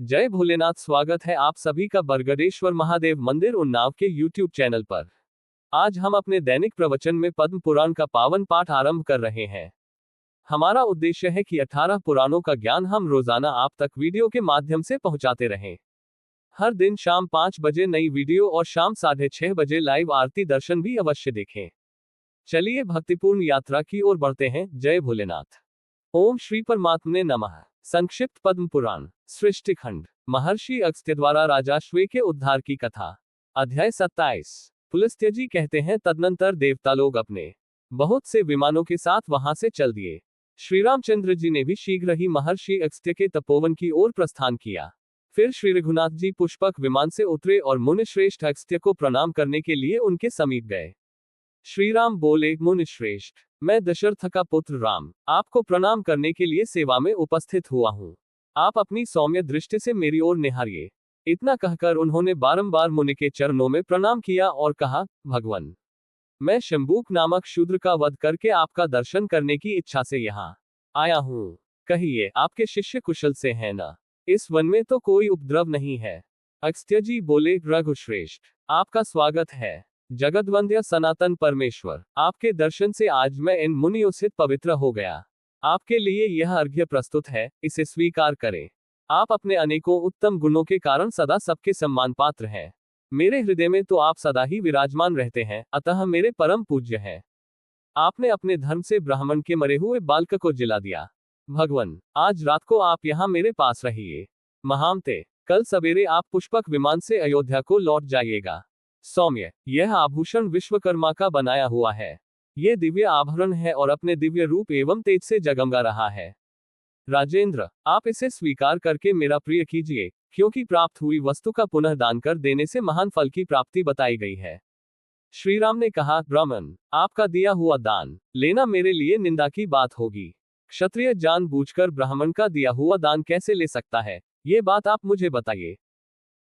जय भोलेनाथ। स्वागत है आप सभी का बरगदेश्वर महादेव मंदिर उन्नाव के YouTube चैनल पर। आज हम अपने दैनिक प्रवचन में पद्म पुराण का पावन पाठ आरंभ कर रहे हैं। हमारा उद्देश्य है कि 18 पुराणों का ज्ञान हम रोजाना आप तक वीडियो के माध्यम से पहुंचाते रहें। हर दिन शाम 5 बजे नई वीडियो और शाम 6:30 बजे लाइव आरती दर्शन भी अवश्य देखें। चलिए भक्तिपूर्ण यात्रा की ओर बढ़ते हैं। जय भोलेनाथ। ओम श्री परमात्मने नमः। संक्षिप्त पद्म पुराण सृष्टि खंड। महर्षि अगस्त्य द्वारा राजाश्वे के उद्धार की कथा। अध्याय 27। पुलस्त्य जी कहते हैं, तदनंतर देवता लोग अपने बहुत से विमानों के साथ वहां से चल दिए। श्री रामचंद्र जी ने भी शीघ्र ही महर्षि अगस्त्य के तपोवन की ओर प्रस्थान किया। फिर श्री रघुनाथ जी पुष्पक विमान से उतरे और मुनिश्रेष्ठ अगस्त्य को प्रणाम करने के लिए उनके समीप गए। श्री राम बोले, मुनिश्रेष्ठ, मैं दशरथ का पुत्र राम आपको प्रणाम करने के लिए सेवा में उपस्थित हुआ हूँ। आप अपनी सौम्य दृष्टि से मेरी ओर निहारिए। इतना कहकर उन्होंने बारंबार मुनि के चरणों में प्रणाम किया और कहा, भगवान, मैं शंबूक नामक शूद्र का वध करके आपका दर्शन करने की इच्छा से यहाँ आया हूँ। कहिए, आपके शिष्य कुशल से हैं ना? इस वन में तो कोई उपद्रव नहीं है। अगस्त्य जी बोले, रघुश्रेष्ठ, आपका स्वागत है। जगद्वंद्य सनातन परमेश्वर, आपके दर्शन से आज मैं इन मुनियों से पवित्र हो गया। आपके लिए यह अर्घ्य प्रस्तुत है, इसे स्वीकार करें। आप अपने अनेकों उत्तम गुणों के कारण सदा सबके सम्मान पात्र हैं। मेरे हृदय में तो आप सदा ही विराजमान रहते हैं, अतः मेरे परम पूज्य हैं। आपने अपने धर्म से ब्राह्मण के मरे हुए बालक को जिला दिया। भगवान, आज रात को आप यहाँ मेरे पास रहिए। महामते, कल सवेरे आप पुष्पक विमान से अयोध्या को लौट जाइएगा। सौम्य, यह आभूषण विश्वकर्मा का बनाया हुआ है। यह दिव्य आभरण है और अपने दिव्य रूप एवं तेज से जगमगा रहा है। राजेंद्र, आप इसे स्वीकार करके मेरा प्रिय कीजिए, क्योंकि प्राप्त हुई वस्तु का पुनः दान कर देने से महान फल की प्राप्ति बताई गई है। श्री राम ने कहा, ब्राह्मण, आपका दिया हुआ दान लेना मेरे लिए निंदा की बात होगी। क्षत्रिय जानबूझकर ब्राह्मण का दिया हुआ दान कैसे ले सकता है, ये बात आप मुझे बताइए।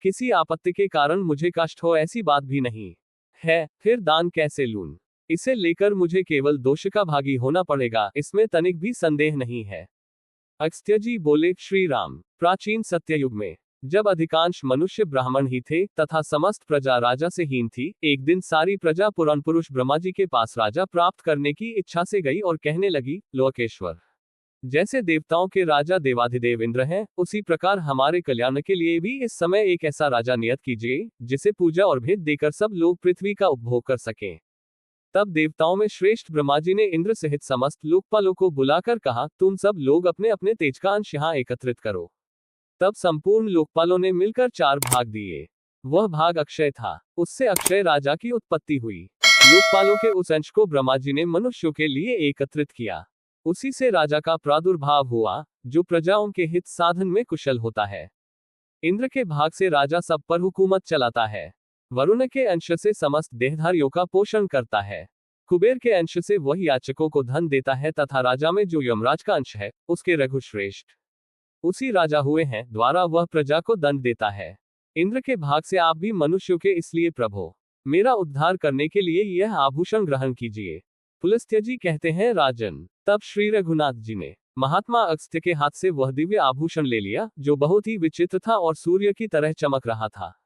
किसी आपत्ति के कारण मुझे कष्ट हो ऐसी बात भी नहीं है, फिर दान कैसे लूं? इसे लेकर मुझे केवल दोष का भागी होना पड़ेगा, इसमें तनिक भी संदेह नहीं है। अगस्त्य जी बोले, श्री राम, प्राचीन सत्ययुग में जब अधिकांश मनुष्य ब्राह्मण ही थे तथा समस्त प्रजा राजा से हीन थी, एक दिन सारी प्रजा पुराण पुरुष ब्रह्मा जी के पास राजा प्राप्त करने की इच्छा से गई और कहने लगी, लोकेश्वर, जैसे देवताओं के राजा देवाधिदेव इंद्र हैं, उसी प्रकार हमारे कल्याण के लिए भी इस समय एक ऐसा राजा नियत कीजिए जिसे पूजा और भेंट देकर सब लोग पृथ्वी का उपभोग कर सकें। तब देवताओं में श्रेष्ठ ब्रह्मा जी ने इंद्र सहित समस्त लोकपालों को बुलाकर कहा, तुम सब लोग अपने अपने तेज का अंश यहाँ एकत्रित करो। तब संपूर्ण लोकपालों ने मिलकर 4 भाग दिए। वह भाग अक्षय था, उससे अक्षय राजा की उत्पत्ति हुई। लोकपालों के उस अंश को ब्रह्मा जी ने मनुष्यों के लिए एकत्रित किया। उसी से राजा का प्रादुर्भाव हुआ, जो प्रजाओं के हित साधन में कुशल होता है। इंद्र के भाग से राजा सब पर हुकूमत चलाता है। वरुण के अंश से समस्त देहधारियों का पोषण करता है। कुबेर के अंश से वह याचकों को धन देता है तथा राजा में जो यमराज का अंश है, उसके रघुश्रेष्ठ उसी राजा हुए हैं, द्वारा वह प्रजा को दंड देता है। इंद्र के भाग से आप भी मनुष्यों के, इसलिए प्रभो, मेरा उद्धार करने के लिए यह आभूषण ग्रहण कीजिए। पुलस्त्य जी कहते हैं, राजन, तब श्री रघुनाथ जी ने महात्मा अगस्त्य के हाथ से वह दिव्य आभूषण ले लिया, जो बहुत ही विचित्र था और सूर्य की तरह चमक रहा था।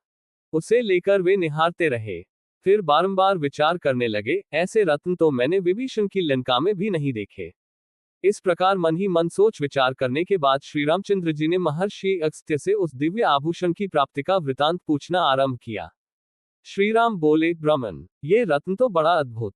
उसे लेकर वे निहारते रहे। फिर बारंबार विचार करने लगे, ऐसे रत्न तो मैंने विभीषण की लंका में भी नहीं देखे। इस प्रकार मन ही मन सोच विचार करने के बाद श्री रामचंद्र जी ने महर्षि अगस्त्य से उस दिव्य आभूषण की प्राप्ति का वृतांत पूछना आरंभ किया। श्री राम बोले, ब्राह्मण, ये रत्न तो बड़ा अद्भुत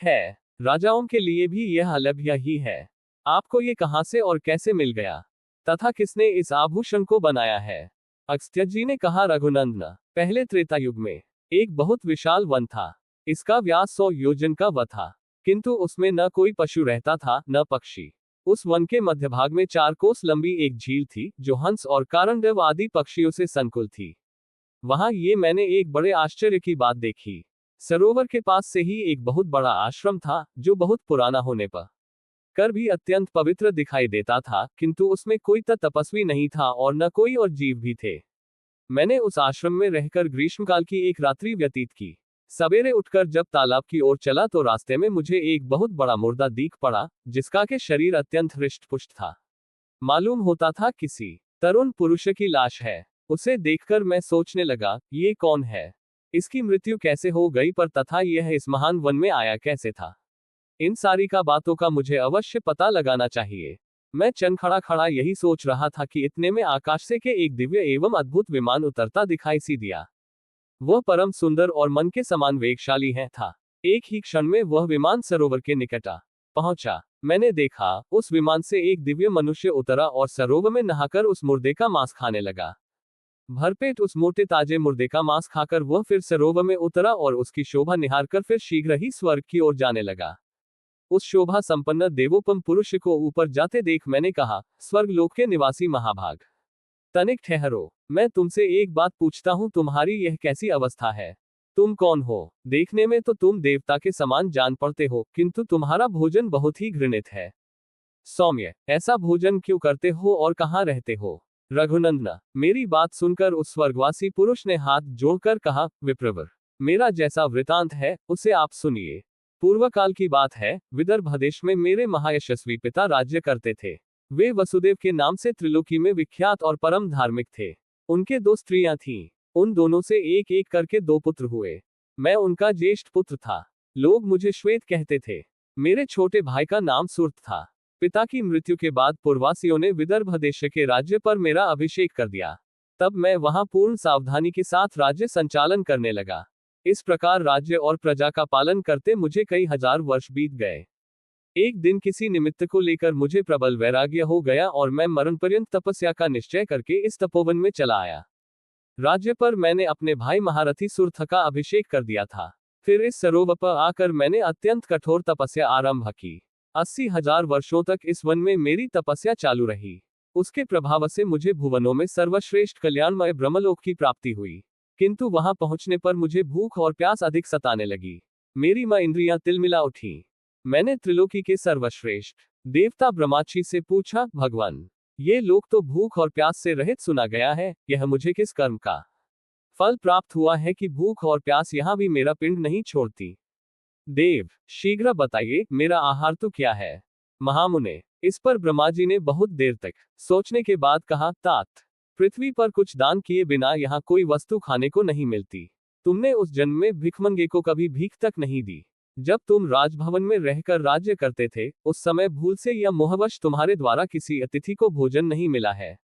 है। राजाओं के लिए भी यह अलभ्य ही है। आपको ये कहां से और कैसे मिल गया, तथा किसने इस आभूषण को बनाया है? अगस्त्य जी ने कहा, रघुनंदन, पहले त्रेता युग में एक बहुत विशाल वन था। इसका व्यास 100 योजन का व था, किंतु उसमें न कोई पशु रहता था, न पक्षी। उस वन के मध्य भाग में 4 कोस लंबी एक झील थी, जो हंस और कारंडव आदि पक्षियों से संकुल थी। वहां ये मैंने एक बड़े आश्चर्य की बात देखी। सरोवर के पास से ही एक बहुत बड़ा आश्रम था, जो बहुत पुराना होने पर कर भी अत्यंत पवित्र दिखाई देता था, किंतु उसमें कोई तपस्वी नहीं था और न कोई और जीव भी थे। मैंने उस आश्रम में रहकर ग्रीष्मकाल की एक रात्रि व्यतीत की। सवेरे उठकर जब तालाब की ओर चला तो रास्ते में मुझे एक बहुत बड़ा मुर्दा दिख पड़ा, जिसका के शरीर अत्यंत हृष्ट पुष्ट था। मालूम होता था किसी तरुण पुरुष की लाश है। उसे देखकर मैं सोचने लगा, ये कौन है? इसकी मृत्यु कैसे हो गई पर तथा यह इस महान वन में आया कैसे था? इन सारी का बातों का मुझे अवश्य पता लगाना चाहिए। मैं चन खड़ा खड़ा यही सोच रहा था कि इतने में आकाश से के एक दिव्य एवं अद्भुत विमान उतरता दिखाई सी दिया। वह परम सुंदर और मन के समान वेगशाली है था। एक ही क्षण में वह विमान सरोवर के निकट आ पहुंचा। मैंने देखा, उस विमान से एक दिव्य मनुष्य उतरा और सरोवर में नहाकर उस मुर्दे का मांस खाने लगा। भरपेट उस मोटे ताजे मुर्दे का मांस खाकर वह फिर सरोवर में उतरा और उसकी शोभा निहारकर फिर शीघ्र ही स्वर्ग की ओर जाने लगा। उस शोभा संपन्न देवोपम पुरुष को ऊपर जाते देख मैंने कहा, स्वर्ग लोक के निवासी महाभाग, तनिक ठहरो, मैं तुमसे एक बात पूछता हूं, तुम्हारी यह कैसी अवस्था है? तुम कौन हो? देखने में तो तुम देवता के समान जान पड़ते हो, किंतु तुम्हारा भोजन बहुत ही घृणित है। सौम्य, ऐसा भोजन क्यों करते हो और कहाँ रहते हो? रघुनंदन, मेरी बात सुनकर उस स्वर्गवासी पुरुष ने हाथ जोड़कर कहा, विप्रवर, मेरा जैसा वृतांत है उसे आप सुनिए। पूर्व काल की बात है, विदर्भ देश में मेरे महायशस्वी पिता राज्य करते थे। वे वसुदेव के नाम से त्रिलोकी में विख्यात और परम धार्मिक थे। उनके 2 स्त्रियां थीं। उन दोनों से एक एक करके 2 पुत्र हुए। मैं उनका ज्येष्ठ पुत्र था। लोग मुझे श्वेत कहते थे। मेरे छोटे भाई का नाम सुर्त था। पिता की मृत्यु के बाद पूर्ववासियों ने विदर्भ देश के राज्य पर मेरा अभिषेक कर दिया। तब मैं वहां पूर्ण सावधानी के साथ राज्य संचालन करने लगा। इस प्रकार राज्य और प्रजा का पालन करते मुझे कई हजार वर्ष बीत गए। एक दिन किसी निमित्त को लेकर मुझे प्रबल वैराग्य हो गया और मैं मरण पर्यंत तपस्या का निश्चय करके इस तपोवन में चला आया। राज्य पर मैंने अपने भाई महारथी सुर्थ का अभिषेक कर दिया था। फिर इस सरोवर पर आकर मैंने अत्यंत कठोर तपस्या आरंभ की। 80,000 वर्षों तक इस वन में मेरी तपस्या चालू रही। उसके प्रभाव से मुझे भुवनों में सर्वश्रेष्ठ कल्याणमय ब्रह्मलोक की प्राप्ति हुई। किंतु वहां पहुंचने पर मुझे भूख और प्यास अधिक सताने लगी। मेरी मां इंद्रियां तिलमिला उठी। मैंने त्रिलोकी के सर्वश्रेष्ठ देवता ब्रह्माची से पूछा, भगवान, ये लोक तो भूख और प्यास से रहित सुना गया है, यह मुझे किस कर्म का फल प्राप्त हुआ है कि भूख और प्यास यहां भी मेरा पिंड नहीं छोड़ती? देव, शीघ्र बताइए, मेरा आहार तो क्या है? महामुने, इस पर ब्रह्मा जी ने बहुत देर तक सोचने के बाद कहा, तात, पृथ्वी पर कुछ दान किए बिना यहाँ कोई वस्तु खाने को नहीं मिलती। तुमने उस जन्म में भिखमंगे को कभी भीख तक नहीं दी। जब तुम राजभवन में रहकर राज्य करते थे, उस समय भूल से या मोहवश तुम्हारे द्वारा किसी अतिथि को भोजन नहीं मिला है।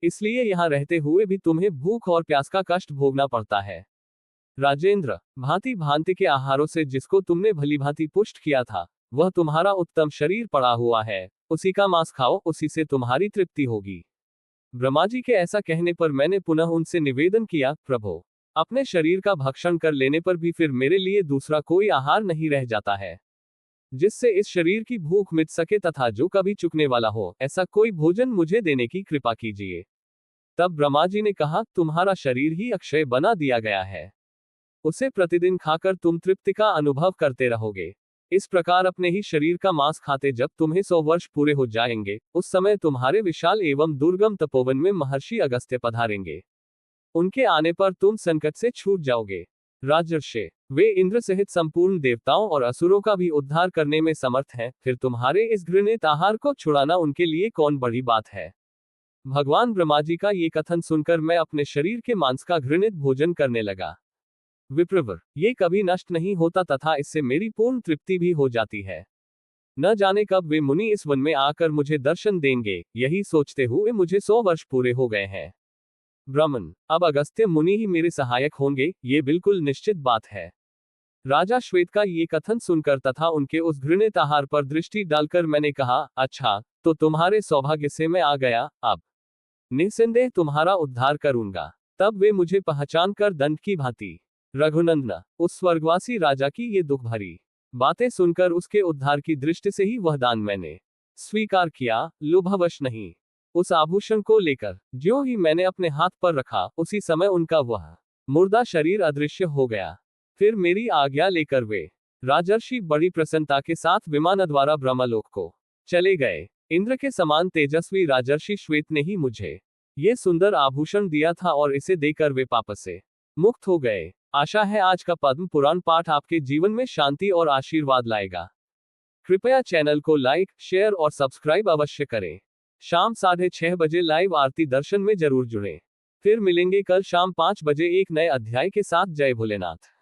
इसलिए यहाँ रहते हुए भी तुम्हें भूख और प्यास का कष्ट भोगना पड़ता है। राजेंद्र, भांति भांति के आहारों से जिसको तुमने भली भांति पुष्ट किया था, वह तुम्हारा उत्तम शरीर पड़ा हुआ है, उसी का मांस खाओ, उसी से तुम्हारी तृप्ति होगी। ब्रह्मा जी के ऐसा कहने पर मैंने पुनः उनसे निवेदन किया, प्रभो, अपने शरीर का भक्षण कर लेने पर भी फिर मेरे लिए दूसरा कोई आहार नहीं रह जाता है, जिससे इस शरीर की भूख मिट सके तथा जो कभी चुकने वाला हो, ऐसा कोई भोजन मुझे देने की कृपा कीजिए। तब ब्रह्मा जी ने कहा, तुम्हारा शरीर ही अक्षय बना दिया गया है। उसे प्रतिदिन खाकर तुम तृप्ति का अनुभव करते रहोगे। इस प्रकार अपने ही शरीर का मांस खाते जब तुम्हें 100 वर्ष पूरे हो जाएंगे, उस समय तुम्हारे विशाल एवं दुर्गम तपोवन में महर्षि अगस्त्य पधारेंगे। उनके आने पर तुम संकट से छूट जाओगे। राजर्षि, वे इंद्र सहित संपूर्ण देवताओं और असुरों का भी उद्धार करने में समर्थ हैं, फिर तुम्हारे इस घृणित आहार को छुड़ाना उनके लिए कौन बड़ी बात है? भगवान ब्रह्मा जी का ये कथन सुनकर मैं अपने शरीर के मांस का घृणित भोजन करने लगा। विप्रवर, ये कभी नष्ट नहीं होता तथा इससे मेरी पूर्ण तृप्ति भी हो जाती है। न जाने कब वे मुनि इस वन में आकर मुझे दर्शन देंगे, यही सोचते हुए मुझे 100 वर्ष पूरे हो गए हैं। ब्राह्मण, अब अगस्त्य मुनि ही मेरे सहायक होंगे, ये बिल्कुल निश्चित बात है। राजा श्वेत का ये कथन सुनकर तथा उनके उस घृणित आहार पर दृष्टि डालकर मैंने कहा, अच्छा, तो तुम्हारे सौभाग्य से मैं आ गया, अब निस्संदेह तुम्हारा उद्धार करूंगा। तब वे मुझे पहचान कर दंड की भांति, रघुनंदन, उस स्वर्गवासी राजा की ये दुख भरी बातें सुनकर उसके उद्धार की दृष्टि से ही वह दान मैंने स्वीकार किया, लोभवश नहीं। उस आभूषण को लेकर ज्यों ही मैंने अपने हाथ पर रखा, उसी समय उनका वह मुर्दा शरीर अदृश्य हो गया। फिर मेरी आज्ञा लेकर वे राजर्षि बड़ी प्रसन्नता के साथ विमान द्वारा ब्रह्मलोक को चले गए। इंद्र के समान तेजस्वी राजर्षि श्वेत ने ही मुझे ये सुंदर आभूषण दिया था और इसे देकर वे पाप से मुक्त हो गए। आशा है आज का पद्म पुराण पाठ आपके जीवन में शांति और आशीर्वाद लाएगा। कृपया चैनल को लाइक, शेयर और सब्सक्राइब अवश्य करें। शाम 6:30 बजे लाइव आरती दर्शन में जरूर जुड़ें। फिर मिलेंगे कल शाम 5 बजे एक नए अध्याय के साथ। जय भोलेनाथ।